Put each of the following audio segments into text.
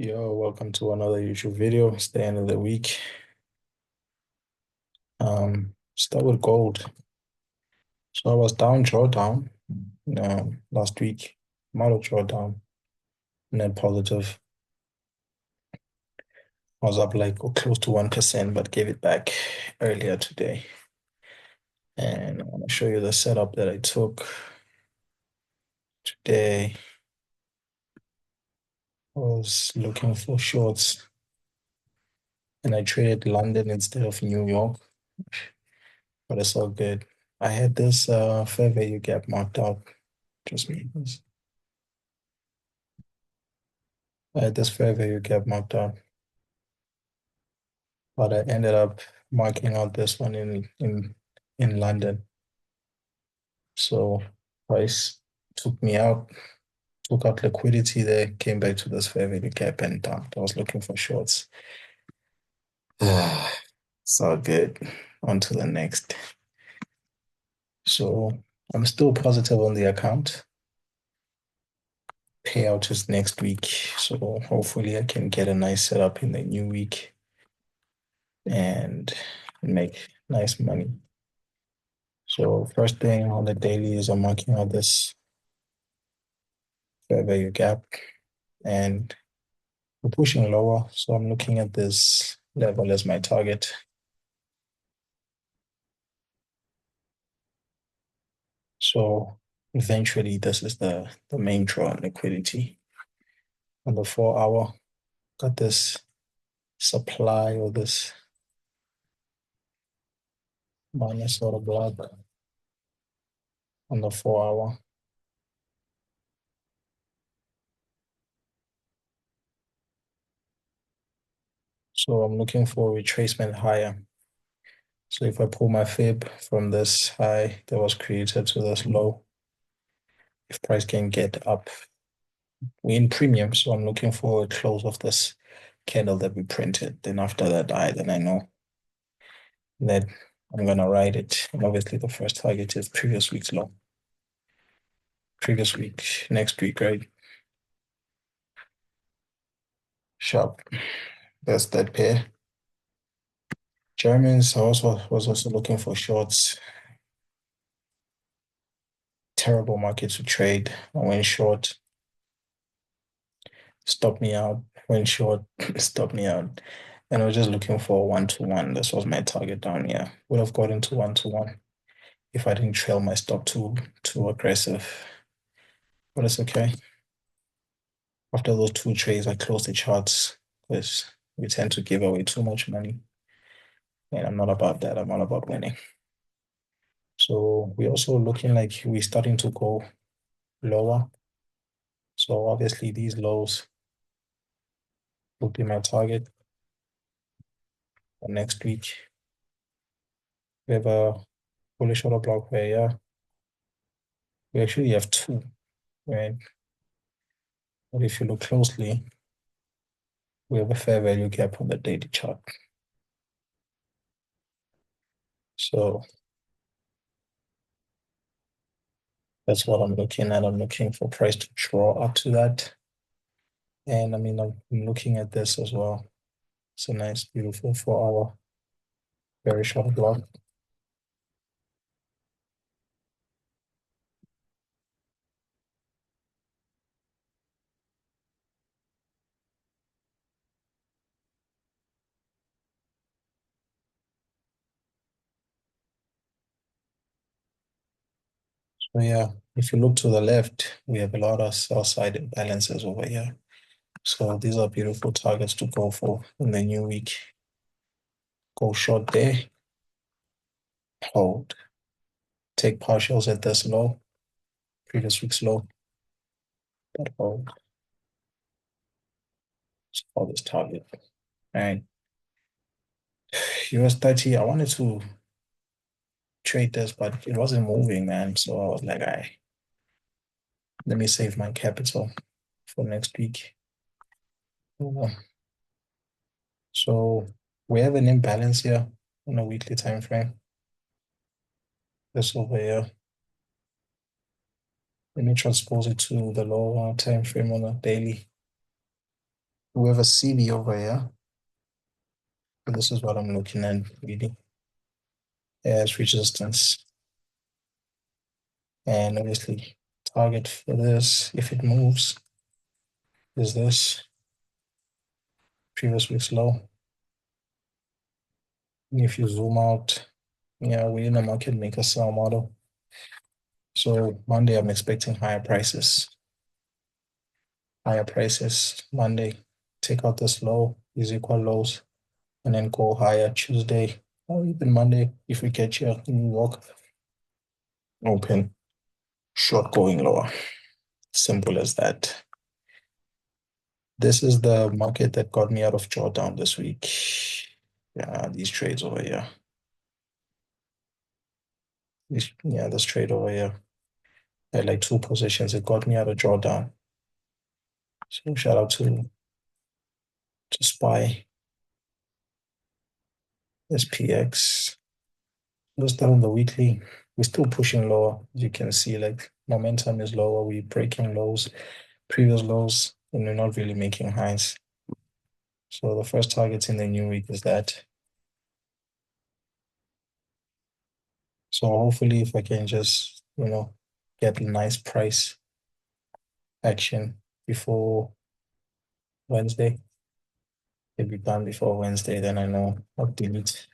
Yo, welcome to another YouTube video. It's the end of the week. Start with gold. So I was down, drawdown, last week. Model drawdown, net positive. I was up like close to 1%, but gave it back earlier today. And I want to show you the setup that I took today. I was looking for shorts and I traded London instead of New York, but it's all good. I had this fair value gap marked out. Just me. I had this fair value gap marked out, but I ended up marking out this one in London. So price took me out, took out liquidity there, came back to this fair value gap and dumped. I was looking for shorts. So good. On to the next. So I'm still positive on the account. Payout is next week. So hopefully I can get a nice setup in the new week and make nice money. So first thing on the daily is I'm marking out this fair value gap and we're pushing lower. So I'm looking at this level as my target. So eventually this is the main draw on liquidity. On the 4 hour, got this supply or this minus order block on the 4 hour. So I'm looking for retracement higher. So if I pull my fib from this high that was created to this low, if price can get up, we're in premium, so I'm looking for a close of this candle that we printed. Then after that then I know that I'm gonna ride it. And obviously the first target is previous week's low. Previous week, next week, right? Sharp. That's that pair. Germans was also looking for shorts. Terrible market to trade. I went short. Stopped me out. Went short. Stopped me out. And I was just looking for 1-to-1. This was my target down here. Would have got into 1-to-1 if I didn't trail my stop too aggressive. But it's okay. After those two trades, I closed the charts because we tend to give away too much money. And I'm not about that. I'm all about winning. So we're also looking like we're starting to go lower. So obviously these lows will be my target for next week. We have a bullish order block where, yeah, we actually have two, right? But if you look closely, we have a fair value gap on the daily chart. So that's what I'm looking at. I'm looking for price to draw up to that. And I mean, I'm looking at this as well. It's a nice, beautiful 4 hour, very short block. So yeah, if you look to the left, we have a lot of sell side imbalances over here. So these are beautiful targets to go for in the new week. Go short there, hold, take partials at this low, previous week's low, but hold. So for this target. And US 30, I wanted to trade this, but it wasn't moving, man. So I was like, let me save my capital for next week. So we have an imbalance here on a weekly time frame. This over here. Let me transpose it to the lower time frame on a daily. We have a CB over here. And this is what I'm looking at really as resistance. And obviously target for this, if it moves, is this previous week's low. And if you zoom out, yeah, we're in a market maker sell model. So Monday, I'm expecting higher prices. Higher prices Monday. Take out this low, these equal lows, and then go higher Tuesday or even Monday if we catch here in New York. Open, short going lower. Simple as that. This is the market that got me out of drawdown this week. Yeah, these trades over here. This trade over here. I had like two positions. It got me out of drawdown. So shout out to SPY, SPX. Just on the weekly, we're still pushing lower. As you can see, like momentum is lower. We're breaking lows, previous lows, and we're not really making highs. So the first target in the new week is that. So hopefully if I can just, get a nice price action before Wednesday, it'll be done before Wednesday, then I know I'll delete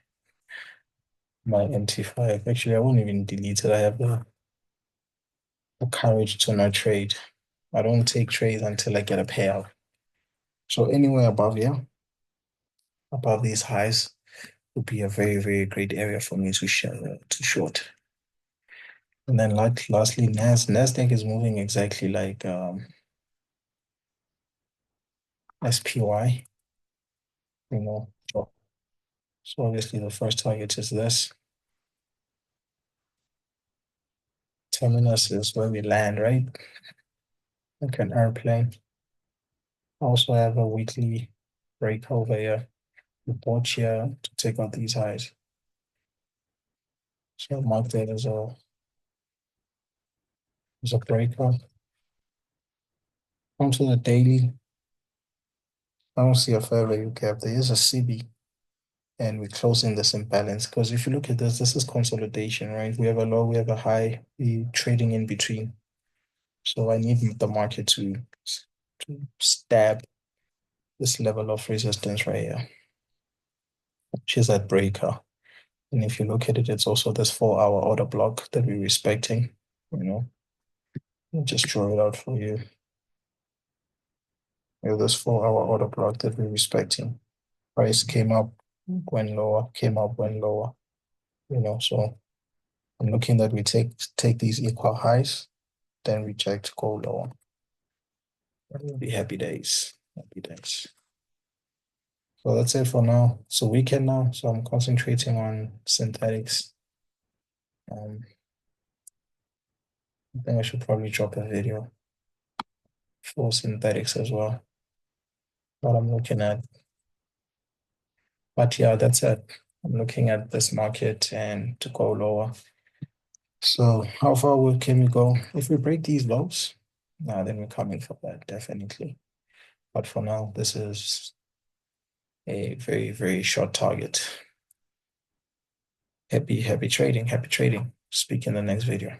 my MT5. Actually, I won't even delete it. I have the courage to not trade. I don't take trades until I get a payout. So anywhere above here, above these highs, would be a very, very great area for me to short. And then lastly, Nasdaq is moving exactly like SPY, you know. So obviously the first target is this. Terminus is where we land, right? Like an airplane. Also have a weekly break over here. We bought here to take out these highs. So mark that as a breaker. Onto the daily. I don't see a fair value gap. There is a CB, and we're closing this imbalance. Because if you look at this is consolidation, right? We have a low, we have a high, we trading in between. So I need the market to stab this level of resistance right here, which is that breaker. And if you look at it, it's also this 4-hour order block that we're respecting. I'll just draw it out for you. This 4-hour order block that we're respecting. Price came up, went lower, came up, went lower. So I'm looking that we take these equal highs, then reject, go lower. It'll be happy days. Happy days. So that's it for now. It's a weekend now, so I'm concentrating on synthetics. I think I should probably drop a video for synthetics as well. What I'm looking at. But yeah, that's it. I'm looking at this market and to go lower. So how far can we go? If we break these lows, then we're coming for that, definitely. But for now, this is a very, very short target. Happy trading. Speak in the next video.